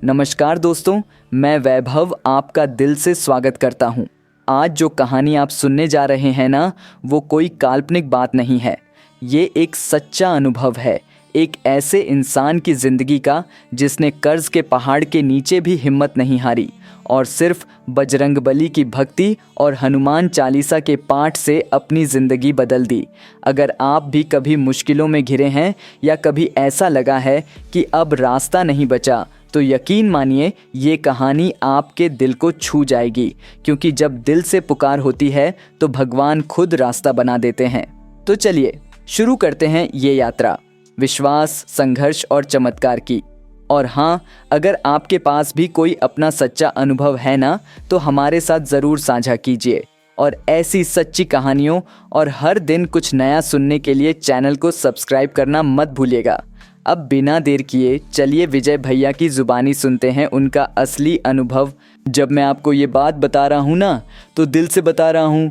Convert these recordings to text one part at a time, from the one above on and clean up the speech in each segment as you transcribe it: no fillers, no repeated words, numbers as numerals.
नमस्कार दोस्तों, मैं वैभव आपका दिल से स्वागत करता हूं। आज जो कहानी आप सुनने जा रहे हैं ना, वो कोई काल्पनिक बात नहीं है। ये एक सच्चा अनुभव है, एक ऐसे इंसान की ज़िंदगी का जिसने कर्ज के पहाड़ के नीचे भी हिम्मत नहीं हारी और सिर्फ बजरंगबली की भक्ति और हनुमान चालीसा के पाठ से अपनी ज़िंदगी बदल दी। अगर आप भी कभी मुश्किलों में घिरे हैं या कभी ऐसा लगा है कि अब रास्ता नहीं बचा, तो यकीन मानिए ये कहानी आपके दिल को छू जाएगी, क्योंकि जब दिल से पुकार होती है तो भगवान खुद रास्ता बना देते हैं। तो चलिए शुरू करते हैं ये यात्रा विश्वास, संघर्ष और चमत्कार की। और हाँ, अगर आपके पास भी कोई अपना सच्चा अनुभव है ना, तो हमारे साथ ज़रूर साझा कीजिए। और ऐसी सच्ची कहानियों और हर दिन कुछ नया सुनने के लिए चैनल को सब्सक्राइब करना मत भूलिएगा। अब बिना देर किए चलिए विजय भैया की ज़ुबानी सुनते हैं उनका असली अनुभव। जब मैं आपको ये बात बता रहा हूँ ना, तो दिल से बता रहा हूँ।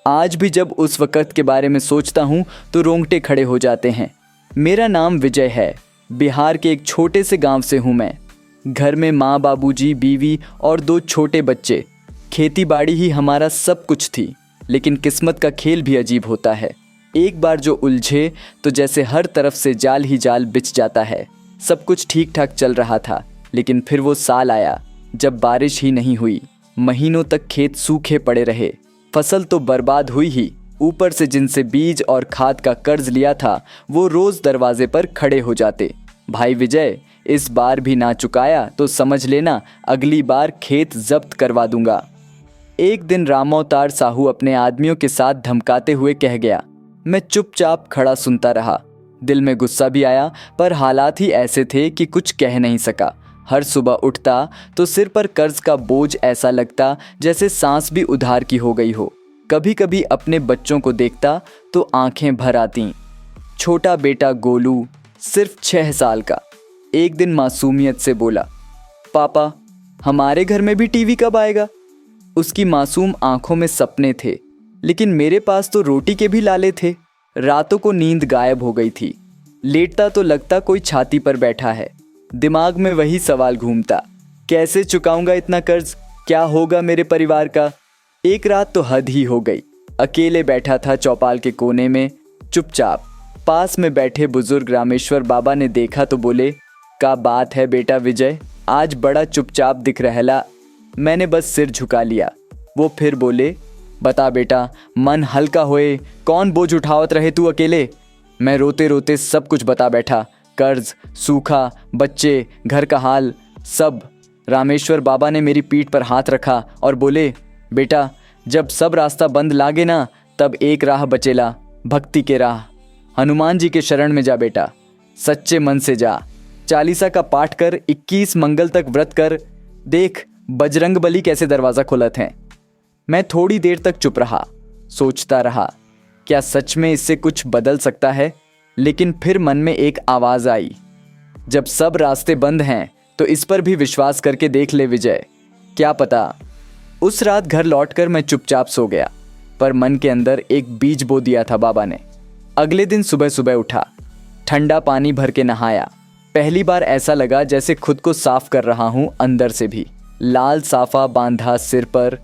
आज भी जब उस वक़्त के बारे में सोचता हूँ तो रोंगटे खड़े हो जाते हैं। मेरा नाम विजय है। बिहार के एक छोटे से गांव से हूँ मैं। घर में माँ, बाबूजी, बीवी और 2 छोटे बच्चे। खेती बाड़ी ही हमारा सब कुछ थी। लेकिन किस्मत का खेल भी अजीब होता है। एक बार जो उलझे तो जैसे हर तरफ से जाल ही जाल बिछ जाता है। सब कुछ ठीक ठाक चल रहा था, लेकिन फिर वो साल आया जब बारिश ही नहीं हुई। महीनों तक खेत सूखे पड़े रहे। फसल तो बर्बाद हुई ही, ऊपर से जिनसे बीज और खाद का कर्ज लिया था वो रोज दरवाजे पर खड़े हो जाते। भाई विजय, इस बार भी ना चुकाया तो समझ लेना अगली बार खेत जब्त करवा दूंगा। एक दिन रामावतार साहू अपने आदमियों के साथ धमकाते हुए कह गया। मैं चुपचाप खड़ा सुनता रहा। दिल में गुस्सा भी आया, पर हालात ही ऐसे थे कि कुछ कह नहीं सका। हर सुबह उठता तो सिर पर कर्ज का बोझ ऐसा लगता जैसे सांस भी उधार की हो गई हो। कभी कभी अपने बच्चों को देखता तो आंखें भर आतीं। छोटा बेटा गोलू सिर्फ 6 साल का एक दिन मासूमियत से बोला, पापा हमारे घर में भी टीवी कब आएगा? उसकी मासूम आंखों में सपने थे, लेकिन मेरे पास तो रोटी के भी लाले थे। रातों को नींद गायब हो गई थी। लेटता तो लगता कोई छाती पर बैठा है। दिमाग में वही सवाल घूमता, कैसे चुकाऊंगा इतना कर्ज? क्या होगा मेरे परिवार का? एक रात तो हद ही हो गई। अकेले बैठा था चौपाल के कोने में, चुपचाप। पास में बैठे बुजुर्ग रामेश्वर बाबा ने देखा तो बोले, का बात है बेटा विजय, आज बड़ा चुपचाप दिख रहला। मैंने बस सिर झुका लिया। वो फिर बोले, बता बेटा, मन हल्का होए, कौन बोझ उठावत रहे तू अकेले? मैं रोते रोते सब कुछ बता बैठा, कर्ज, सूखा, बच्चे, घर का हाल, सब। रामेश्वर बाबा ने मेरी पीठ पर हाथ रखा और बोले, बेटा जब सब रास्ता बंद लागे ना, तब एक राह बचेला, भक्ति के राह। हनुमान जी के शरण में जा बेटा, सच्चे मन से जा। चालीसा का पाठ कर, 21 मंगल तक व्रत कर, देख बजरंगबली कैसे दरवाज़ा खोलत हैं। मैं थोड़ी देर तक चुप रहा, सोचता रहा, क्या सच में इससे कुछ बदल सकता है? लेकिन फिर मन में एक आवाज़ आई, जब सब रास्ते बंद हैं तो इस पर भी विश्वास करके देख ले विजय, क्या पता। उस रात घर लौटकर मैं चुपचाप सो गया, पर मन के अंदर एक बीज बो दिया था बाबा ने। अगले दिन सुबह सुबह उठा, ठंडा पानी भर के नहाया। पहली बार ऐसा लगा जैसे खुद को साफ कर रहा हूँ अंदर से भी। लाल साफा बांधा सिर पर।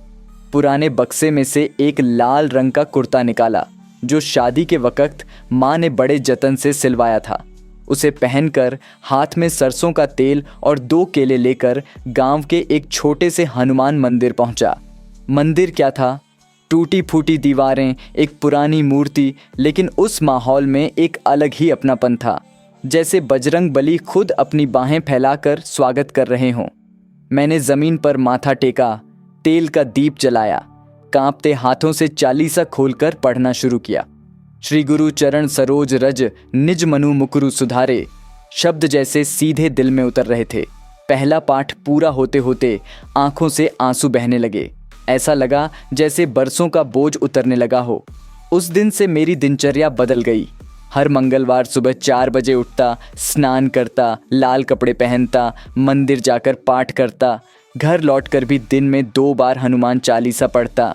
पुराने बक्से में से एक लाल रंग का कुर्ता निकाला, जो शादी के वक्त माँ ने बड़े जतन से सिलवाया था। उसे पहनकर हाथ में सरसों का तेल और 2 केले लेकर गांव के एक छोटे से हनुमान मंदिर पहुंचा। मंदिर क्या था, टूटी फूटी दीवारें, एक पुरानी मूर्ति, लेकिन उस माहौल में एक अलग ही अपनापन था, जैसे बजरंगबली खुद अपनी बाहें फैलाकर स्वागत कर रहे हों। मैंने ज़मीन पर माथा टेका, तेल का दीप जलाया, कांपते हाथों से चालीसा खोलकर पढ़ना शुरू किया। श्री गुरु चरण सरोज रज, निज मनु मुकुरु सुधारे। शब्द जैसे सीधे दिल में उतर रहे थे। पहला पाठ पूरा होते होते आंखों से आंसू बहने लगे। ऐसा लगा जैसे बरसों का बोझ उतरने लगा हो। उस दिन से मेरी दिनचर्या बदल गई। हर मंगलवार सुबह 4 बजे उठता, स्नान करता, लाल कपड़े पहनता, मंदिर जाकर पाठ करता। घर लौटकर भी दिन में 2 बार हनुमान चालीसा पढ़ता।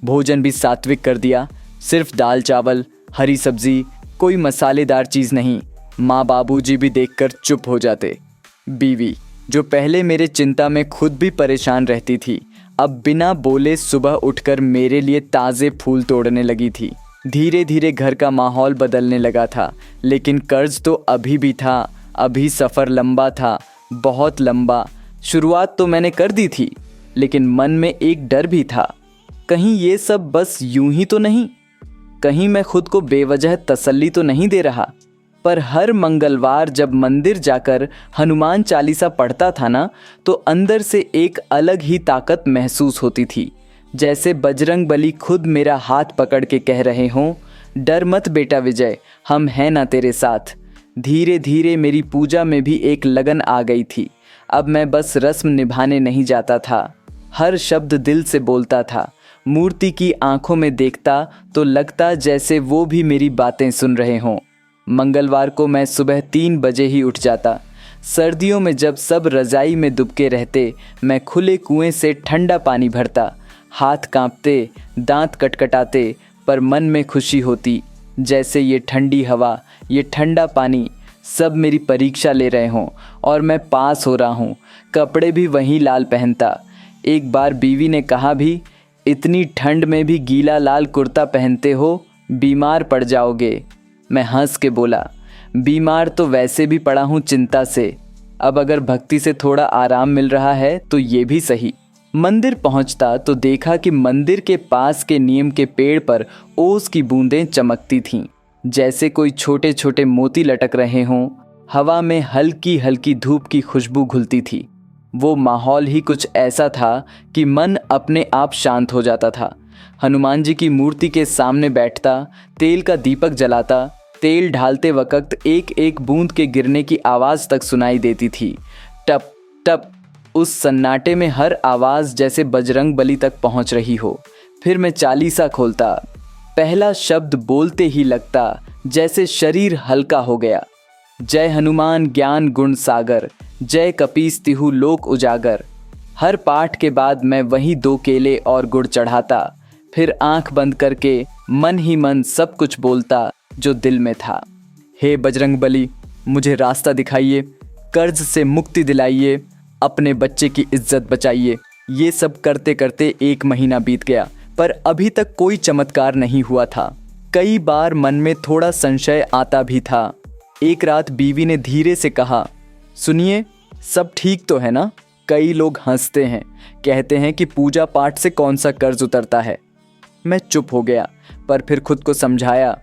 भोजन भी सात्विक कर दिया, सिर्फ दाल चावल, हरी सब्जी, कोई मसालेदार चीज़ नहीं। माँ बाबूजी भी देखकर चुप हो जाते। बीवी, जो पहले मेरे चिंता में खुद भी परेशान रहती थी, अब बिना बोले सुबह उठकर मेरे लिए ताज़े फूल तोड़ने लगी थी। धीरे धीरे घर का माहौल बदलने लगा था, लेकिन कर्ज तो अभी भी था। अभी सफ़र लंबा था, बहुत लंबा। शुरुआत तो मैंने कर दी थी, लेकिन मन में एक डर भी था, कहीं ये सब बस यूं ही तो नहीं, कहीं मैं खुद को बेवजह तसल्ली तो नहीं दे रहा। पर हर मंगलवार जब मंदिर जाकर हनुमान चालीसा पढ़ता था ना, तो अंदर से एक अलग ही ताकत महसूस होती थी, जैसे बजरंग बली खुद मेरा हाथ पकड़ के कह रहे हों, डर मत बेटा विजय, हम हैं ना तेरे साथ। धीरे धीरे मेरी पूजा में भी एक लगन आ गई थी। अब मैं बस रस्म निभाने नहीं जाता था, हर शब्द दिल से बोलता था। मूर्ति की आंखों में देखता तो लगता जैसे वो भी मेरी बातें सुन रहे हों। मंगलवार को मैं सुबह 3 बजे ही उठ जाता। सर्दियों में जब सब रज़ाई में दुबके रहते, मैं खुले कुएं से ठंडा पानी भरता। हाथ कांपते, दांत कटकटाते, पर मन में खुशी होती, जैसे ये ठंडी हवा, ये ठंडा पानी सब मेरी परीक्षा ले रहे हों और मैं पास हो रहा हूँ। कपड़े भी वहीं लाल पहनता। एक बार बीवी ने कहा भी, इतनी ठंड में भी गीला लाल कुर्ता पहनते हो, बीमार पड़ जाओगे। मैं हंस के बोला, बीमार तो वैसे भी पड़ा हूँ चिंता से, अब अगर भक्ति से थोड़ा आराम मिल रहा है तो ये भी सही। मंदिर पहुँचता तो देखा कि मंदिर के पास के नीम के पेड़ पर ओस की बूंदें चमकती थीं, जैसे कोई छोटे छोटे मोती लटक रहे हों। हवा में हल्की हल्की धूप की खुशबू घुलती थी। वो माहौल ही कुछ ऐसा था कि मन अपने आप शांत हो जाता था। हनुमान जी की मूर्ति के सामने बैठता, तेल का दीपक जलाता। तेल ढालते वक्त एक एक बूंद के गिरने की आवाज़ तक सुनाई देती थी, टप टप। उस सन्नाटे में हर आवाज़ जैसे बजरंग बली तक पहुंच रही हो। फिर मैं चालीसा खोलता। पहला शब्द बोलते ही लगता जैसे शरीर हल्का हो गया, जय हनुमान ज्ञान गुण सागर, जय कपीस तिहु लोक उजागर। हर पाठ के बाद मैं वही 2 केले और गुड़ चढ़ाता, फिर आंख बंद करके मन ही मन सब कुछ बोलता जो दिल में था। हे बजरंग बली, मुझे रास्ता दिखाइए, कर्ज से मुक्ति दिलाइए, अपने बच्चे की इज्जत बचाइए। ये सब करते करते 1 महीना बीत गया, पर अभी तक कोई चमत्कार नहीं हुआ था। कई बार मन में थोड़ा संशय आता भी था। एक रात बीवी ने धीरे से कहा, सुनिए, सब ठीक तो है ना? कई लोग हंसते हैं, कहते हैं कि पूजा पाठ से कौन सा कर्ज उतरता है। मैं चुप हो गया, पर फिर खुद को समझाया,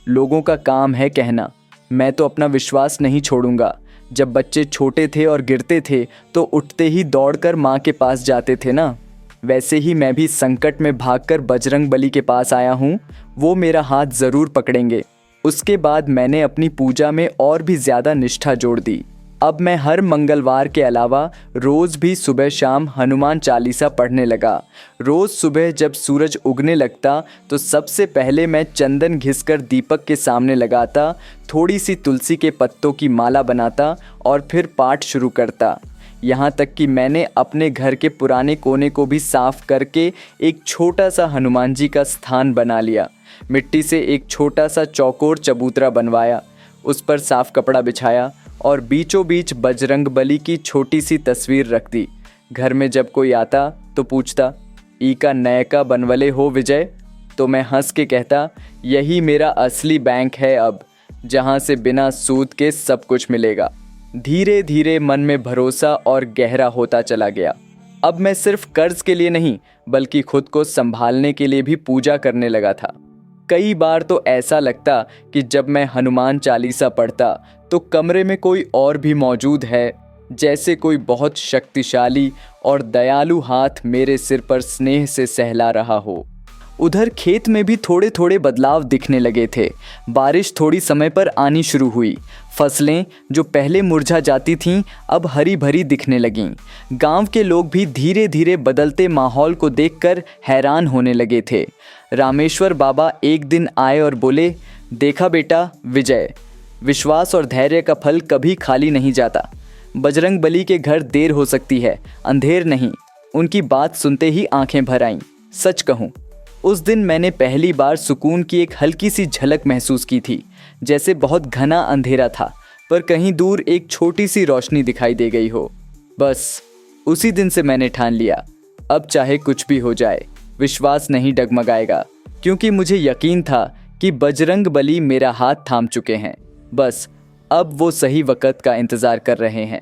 लोगों का काम है कहना, मैं तो अपना विश्वास नहीं छोड़ूंगा। जब बच्चे छोटे थे और गिरते थे तो उठते ही दौड़कर माँ के पास जाते थे ना, वैसे ही मैं भी संकट में भागकर बजरंग बली के पास आया हूँ। वो मेरा हाथ ज़रूर पकड़ेंगे। उसके बाद मैंने अपनी पूजा में और भी ज़्यादा निष्ठा जोड़ दी। अब मैं हर मंगलवार के अलावा रोज़ भी सुबह शाम हनुमान चालीसा पढ़ने लगा। रोज़ सुबह जब सूरज उगने लगता तो सबसे पहले मैं चंदन घिसकर दीपक के सामने लगाता, थोड़ी सी तुलसी के पत्तों की माला बनाता और फिर पाठ शुरू करता। यहाँ तक कि मैंने अपने घर के पुराने कोने को भी साफ करके एक छोटा सा हनुमान जी का स्थान बना लिया। मिट्टी से एक छोटा सा चौकोर चबूतरा बनवाया, उस पर साफ कपड़ा बिछाया और बीचों बीच बजरंग बली की छोटी सी तस्वीर रख दी। घर में जब कोई आता तो पूछता, ई का नयका बनवले हो विजय? तो मैं हंस के कहता, यही मेरा असली बैंक है अब, जहाँ से बिना सूद के सब कुछ मिलेगा। धीरे धीरे मन में भरोसा और गहरा होता चला गया। अब मैं सिर्फ कर्ज के लिए नहीं, बल्कि खुद को संभालने के लिए भी पूजा करने लगा था। कई बार तो ऐसा लगता कि जब मैं हनुमान चालीसा पढ़ता तो कमरे में कोई और भी मौजूद है, जैसे कोई बहुत शक्तिशाली और दयालु हाथ मेरे सिर पर स्नेह से सहला रहा हो। उधर खेत में भी थोड़े थोड़े बदलाव दिखने लगे थे। बारिश थोड़ी समय पर आनी शुरू हुई। फसलें जो पहले मुरझा जाती थीं अब हरी भरी दिखने लगीं। गांव के लोग भी धीरे धीरे बदलते माहौल को देखकर हैरान होने लगे थे। रामेश्वर बाबा एक दिन आए और बोले, देखा बेटा विजय, विश्वास और धैर्य का फल कभी खाली नहीं जाता। बजरंग बली के घर देर हो सकती है, अंधेर नहीं। उनकी बात सुनते ही आंखें भर आईं। सच कहूँ, उस दिन मैंने पहली बार सुकून की एक हल्की सी झलक महसूस की थी, जैसे बहुत घना अंधेरा था पर कहीं दूर एक छोटी सी रोशनी दिखाई दे गई हो। बस उसी दिन से मैंने ठान लिया, अब चाहे कुछ भी हो जाए विश्वास नहीं डगमगाएगा, क्योंकि मुझे यकीन था कि बजरंग बली मेरा हाथ थाम चुके हैं। बस अब वो सही वक़्त का इंतज़ार कर रहे हैं।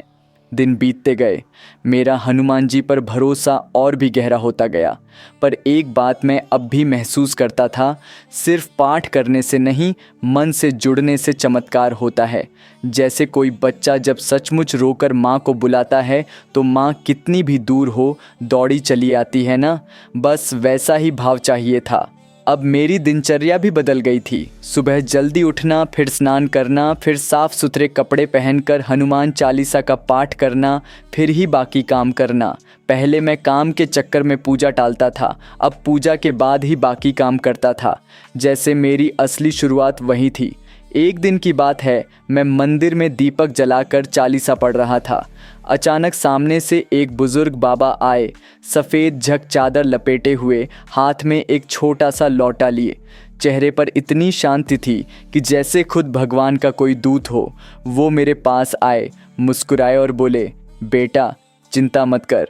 दिन बीतते गए, मेरा हनुमान जी पर भरोसा और भी गहरा होता गया। पर एक बात मैं अब भी महसूस करता था, सिर्फ पाठ करने से नहीं, मन से जुड़ने से चमत्कार होता है। जैसे कोई बच्चा जब सचमुच रोकर माँ को बुलाता है तो माँ कितनी भी दूर हो दौड़ी चली आती है ना, बस वैसा ही भाव चाहिए था। अब मेरी दिनचर्या भी बदल गई थी। सुबह जल्दी उठना, फिर स्नान करना, फिर साफ सुथरे कपड़े पहनकर हनुमान चालीसा का पाठ करना, फिर ही बाकी काम करना। पहले मैं काम के चक्कर में पूजा टालता था, अब पूजा के बाद ही बाकी काम करता था। जैसे मेरी असली शुरुआत वही थी। एक दिन की बात है, मैं मंदिर में दीपक जलाकर चालीसा पढ़ रहा था। अचानक सामने से एक बुजुर्ग बाबा आए, सफ़ेद झक चादर लपेटे हुए, हाथ में एक छोटा सा लौटा लिए। चेहरे पर इतनी शांति थी कि जैसे खुद भगवान का कोई दूत हो। वो मेरे पास आए, मुस्कुराए और बोले, बेटा चिंता मत कर,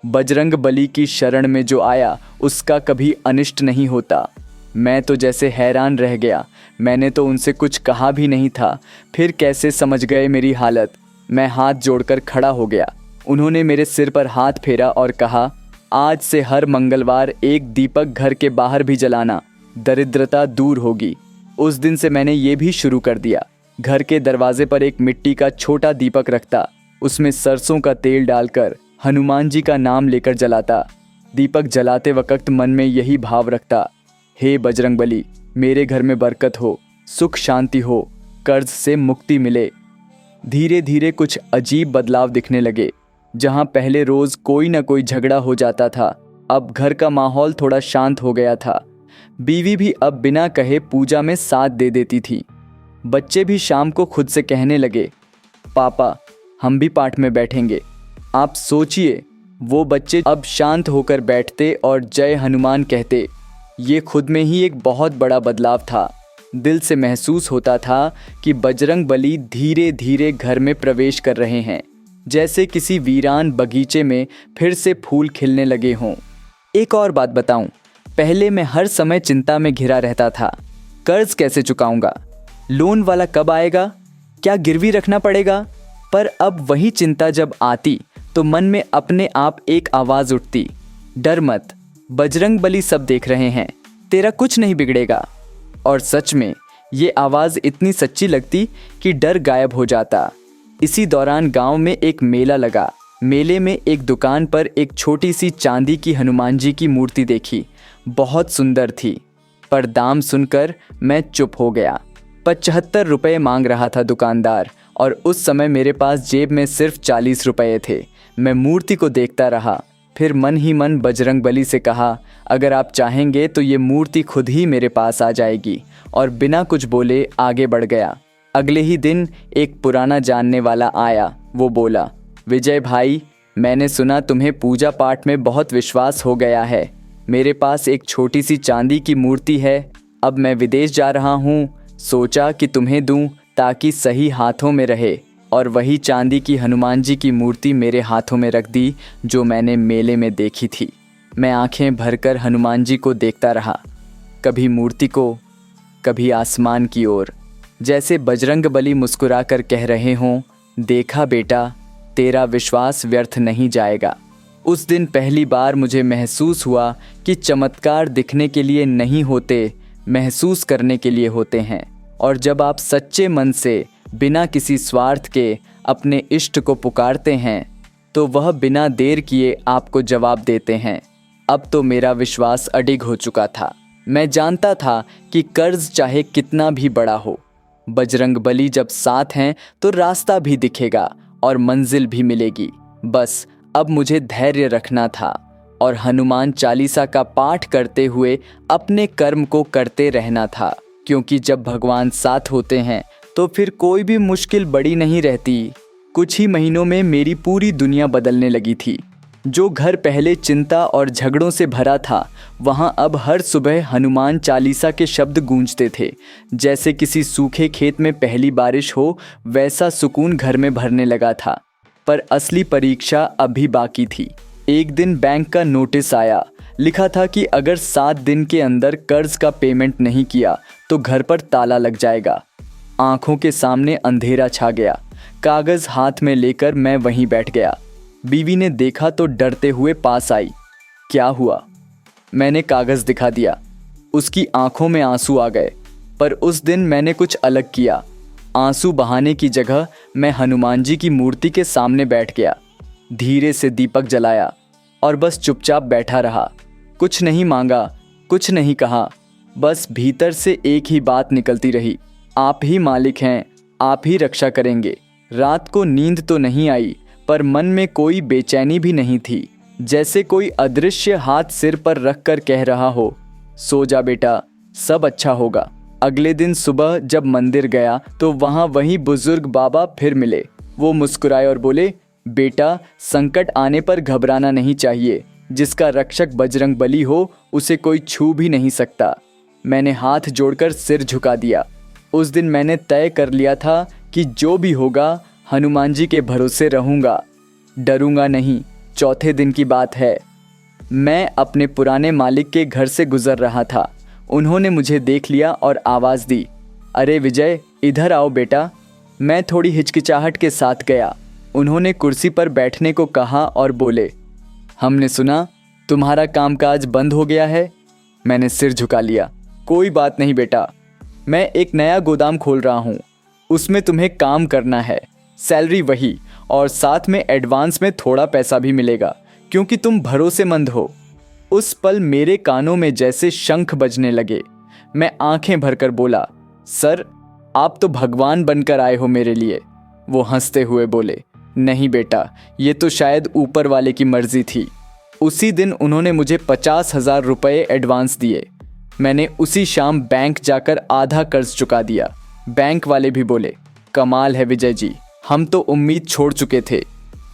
बजरंग बली की शरण में जो आया उसका कभी अनिष्ट नहीं होता। मैं तो जैसे हैरान रह गया, मैंने तो उनसे कुछ कहा भी नहीं था, फिर कैसे समझ गए मेरी हालत। मैं हाथ जोड़कर खड़ा हो गया। उन्होंने मेरे सिर पर हाथ फेरा और कहा, आज से हर मंगलवार एक दीपक घर के बाहर भी जलाना, दरिद्रता दूर होगी। उस दिन से मैंने ये भी शुरू कर दिया। घर के दरवाजे पर एक मिट्टी का छोटा दीपक रखता, उसमें सरसों का तेल डालकर हनुमान जी का नाम लेकर जलाता। दीपक जलाते वक्त मन में यही भाव रखता, हे बजरंगबली, मेरे घर में बरकत हो, सुख शांति हो, कर्ज से मुक्ति मिले। धीरे धीरे कुछ अजीब बदलाव दिखने लगे। जहां पहले रोज कोई ना कोई झगड़ा हो जाता था, अब घर का माहौल थोड़ा शांत हो गया था। बीवी भी अब बिना कहे पूजा में साथ दे देती थी। बच्चे भी शाम को खुद से कहने लगे, पापा हम भी पाठ में बैठेंगे। आप सोचिए, वो बच्चे अब शांत होकर बैठते और जय हनुमान कहते। ये खुद में ही एक बहुत बड़ा बदलाव था। दिल से महसूस होता था कि बजरंग बली धीरे धीरे घर में प्रवेश कर रहे हैं, जैसे किसी वीरान बगीचे में फिर से फूल खिलने लगे हों। एक और बात बताऊं, पहले मैं हर समय चिंता में घिरा रहता था। कर्ज कैसे चुकाऊंगा, लोन वाला कब आएगा, क्या गिरवी रखना पड़ेगा। पर अब वही चिंता जब आती तो मन में अपने आप एक आवाज़ उठती, डर मत, बजरंग बली सब देख रहे हैं, तेरा कुछ नहीं बिगड़ेगा। और सच में ये आवाज़ इतनी सच्ची लगती कि डर गायब हो जाता। इसी दौरान गांव में एक मेला लगा। मेले में एक दुकान पर एक छोटी सी चांदी की हनुमान जी की मूर्ति देखी। बहुत सुंदर थी, पर दाम सुनकर मैं चुप हो गया। 75 रुपये मांग रहा था दुकानदार, और उस समय मेरे पास जेब में सिर्फ 40 रुपये थे। मैं मूर्ति को देखता रहा, फिर मन ही मन बजरंग बली से कहा, अगर आप चाहेंगे तो ये मूर्ति खुद ही मेरे पास आ जाएगी। और बिना कुछ बोले आगे बढ़ गया। अगले ही दिन एक पुराना जानने वाला आया। वो बोला, विजय भाई, मैंने सुना तुम्हें पूजा पाठ में बहुत विश्वास हो गया है। मेरे पास एक छोटी सी चांदी की मूर्ति है। अब मैं विदेश जा रहा हूँ, सोचा कि तुम्हें दूँ ताकि सही हाथों में रहे। और वही चांदी की हनुमान जी की मूर्ति मेरे हाथों में रख दी, जो मैंने मेले में देखी थी। मैं आंखें भरकर हनुमान जी को देखता रहा, कभी मूर्ति को, कभी आसमान की ओर, जैसे बजरंग बली मुस्कुरा कर कह रहे हों, देखा बेटा, तेरा विश्वास व्यर्थ नहीं जाएगा। उस दिन पहली बार मुझे महसूस हुआ कि चमत्कार दिखने के लिए नहीं होते, महसूस करने के लिए होते हैं। और जब आप सच्चे मन से बिना किसी स्वार्थ के अपने इष्ट को पुकारते हैं तो वह बिना देर किए आपको जवाब देते हैं। अब तो मेरा विश्वास अडिग हो चुका था। मैं जानता था कि कर्ज चाहे कितना भी बड़ा हो, बजरंग बली जब साथ हैं तो रास्ता भी दिखेगा और मंजिल भी मिलेगी। बस अब मुझे धैर्य रखना था और हनुमान चालीसा का पाठ करते हुए अपने कर्म को करते रहना था, क्योंकि जब भगवान साथ होते हैं तो फिर कोई भी मुश्किल बड़ी नहीं रहती। कुछ ही महीनों में मेरी पूरी दुनिया बदलने लगी थी। जो घर पहले चिंता और झगड़ों से भरा था, वहाँ अब हर सुबह हनुमान चालीसा के शब्द गूंजते थे। जैसे किसी सूखे खेत में पहली बारिश हो, वैसा सुकून घर में भरने लगा था। पर असली परीक्षा अभी बाकी थी। एक दिन बैंक का नोटिस आया। लिखा था कि अगर 7 दिन के अंदर कर्ज का पेमेंट नहीं किया तो घर पर ताला लग जाएगा। आंखों के सामने अंधेरा छा गया। कागज हाथ में लेकर मैं वहीं बैठ गया। बीवी ने देखा तो डरते हुए पास आई। क्या हुआ? मैंने कागज दिखा दिया। उसकी आंखों में आंसू आ गए। पर उस दिन मैंने कुछ अलग किया। आंसू बहाने की जगह मैं हनुमान जी की मूर्ति के सामने बैठ गया। धीरे से दीपक जलाया और बस चुपचाप बैठा रहा। कुछ नहीं मांगा, कुछ नहीं कहा, बस भीतर से एक ही बात निकलती रही, आप ही मालिक हैं, आप ही रक्षा करेंगे। रात को नींद तो नहीं आई, पर मन में कोई बेचैनी भी नहीं थी, जैसे कोई अदृश्य हाथ सिर पर रख कर कह रहा हो, सो जा बेटा, सब अच्छा होगा। अगले दिन सुबह जब मंदिर गया तो वहाँ वही बुजुर्ग बाबा फिर मिले। वो मुस्कुराए और बोले, बेटा, संकट आने पर घबराना नहीं चाहिए। जिसका रक्षक बजरंग बली हो उसे कोई छू भी नहीं सकता। मैंने हाथ जोड़कर सिर झुका दिया। उस दिन मैंने तय कर लिया था कि जो भी होगा हनुमान जी के भरोसे रहूँगा, डरूंगा नहीं। चौथे दिन की बात है। मैं अपने पुराने मालिक के घर से गुजर रहा था। उन्होंने मुझे देख लिया और आवाज़ दी, अरे विजय, इधर आओ बेटा। मैं थोड़ी हिचकिचाहट के साथ गया। उन्होंने कुर्सी पर बैठने को कहा और बोले, हमने सुना तुम्हारा कामकाज बंद हो गया है। मैंने सिर झुका लिया। कोई बात नहीं बेटा, मैं एक नया गोदाम खोल रहा हूँ, उसमें तुम्हें काम करना है। सैलरी वही, और साथ में एडवांस में थोड़ा पैसा भी मिलेगा, क्योंकि तुम भरोसेमंद हो। उस पल मेरे कानों में जैसे शंख बजने लगे। मैं आंखें भरकर बोला, सर, आप तो भगवान बनकर आए हो मेरे लिए। वो हंसते हुए बोले, नहीं बेटा, ये तो शायद ऊपर वाले की मर्जी थी। उसी दिन उन्होंने मुझे 50,000 रुपये एडवांस दिए। मैंने उसी शाम बैंक जाकर आधा कर्ज चुका दिया। बैंक वाले भी बोले, कमाल है विजय जी, हम तो उम्मीद छोड़ चुके थे।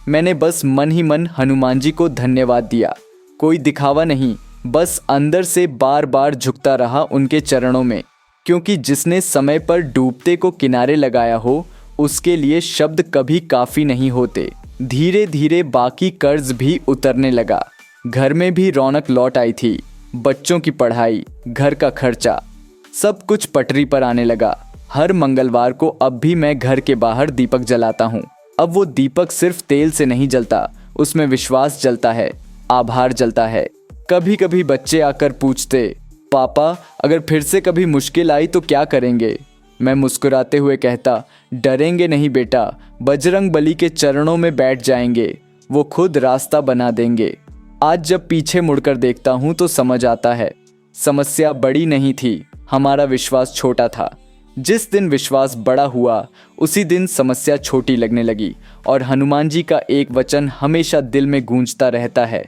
मैंने बस मन ही मन हनुमान जी को धन्यवाद दिया। कोई दिखावा नहीं, बस अंदर से बार बार झुकता रहा उनके चरणों में, क्योंकि जिसने समय पर डूबते को किनारे लगाया हो उसके लिए शब्द कभी काफ़ी नहीं होते। धीरे धीरे बाकी कर्ज भी उतरने लगा। घर में भी रौनक लौट आई थी। बच्चों की पढ़ाई, घर का खर्चा, सब कुछ पटरी पर आने लगा। हर मंगलवार को अब भी मैं घर के बाहर दीपक जलाता हूँ। अब वो दीपक सिर्फ तेल से नहीं जलता, उसमें विश्वास जलता है, आभार जलता है। कभी कभी बच्चे आकर पूछते, पापा, अगर फिर से कभी मुश्किल आई तो क्या करेंगे? मैं मुस्कुराते हुए कहता, डरेंगे नहीं बेटा, बजरंग बली के चरणों में बैठ जाएंगे, वो खुद रास्ता बना देंगे। आज जब पीछे मुड़कर देखता हूँ तो समझ आता है, समस्या बड़ी नहीं थी, हमारा विश्वास छोटा था। जिस दिन विश्वास बड़ा हुआ उसी दिन समस्या छोटी लगने लगी। और हनुमान जी का एक वचन हमेशा दिल में गूंजता रहता है,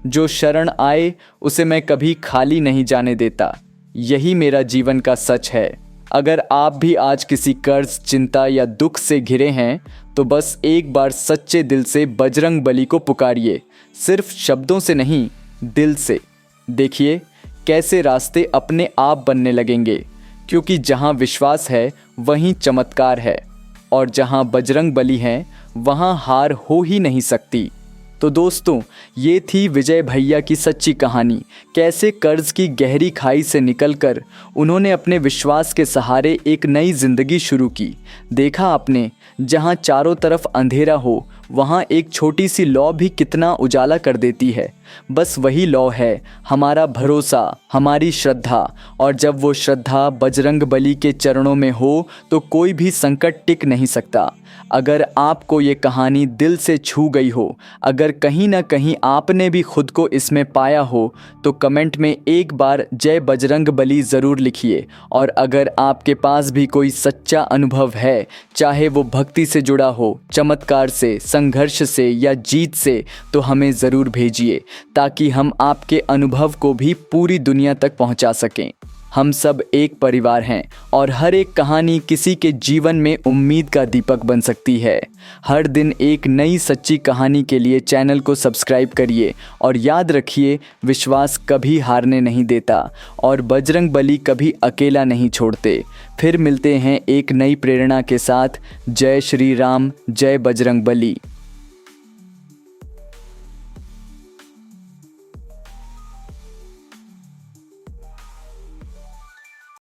जो शरण आए उसे मैं कभी खाली नहीं जाने देता। यही मेरा जीवन का सच है। अगर आप भी आज किसी कर्ज, चिंता या दुख से घिरे हैं तो बस एक बार सच्चे दिल से बजरंग बली को पुकारिए, सिर्फ शब्दों से नहीं, दिल से। देखिए कैसे रास्ते अपने आप बनने लगेंगे, क्योंकि जहाँ विश्वास है वहीं चमत्कार है, और जहाँ बजरंग बली हैं वहाँ हार हो ही नहीं सकती। तो दोस्तों, ये थी विजय भैया की सच्ची कहानी। कैसे कर्ज की गहरी खाई से निकलकर उन्होंने अपने विश्वास के सहारे एक नई जिंदगी शुरू की। देखा आपने, जहाँ चारों तरफ अंधेरा हो वहाँ एक छोटी सी लौ भी कितना उजाला कर देती है। बस वही लौ है हमारा भरोसा, हमारी श्रद्धा। और जब वो श्रद्धा बजरंग बली के चरणों में हो तो कोई भी संकट टिक नहीं सकता। अगर आपको ये कहानी दिल से छू गई हो, अगर कहीं ना कहीं आपने भी खुद को इसमें पाया हो, तो कमेंट में एक बार जय बजरंग बली ज़रूर लिखिए। और अगर आपके पास भी कोई सच्चा अनुभव है, चाहे वो भक्ति से जुड़ा हो, चमत्कार से, संघर्ष से या जीत से, तो हमें ज़रूर भेजिए, ताकि हम आपके अनुभव को भी पूरी दुनिया तक पहुंचा सकें। हम सब एक परिवार हैं और हर एक कहानी किसी के जीवन में उम्मीद का दीपक बन सकती है। हर दिन एक नई सच्ची कहानी के लिए चैनल को सब्सक्राइब करिए और याद रखिए, विश्वास कभी हारने नहीं देता और बजरंग बली कभी अकेला नहीं छोड़ते। फिर मिलते हैं एक नई प्रेरणा के साथ। जय श्री राम, जय बजरंग बली।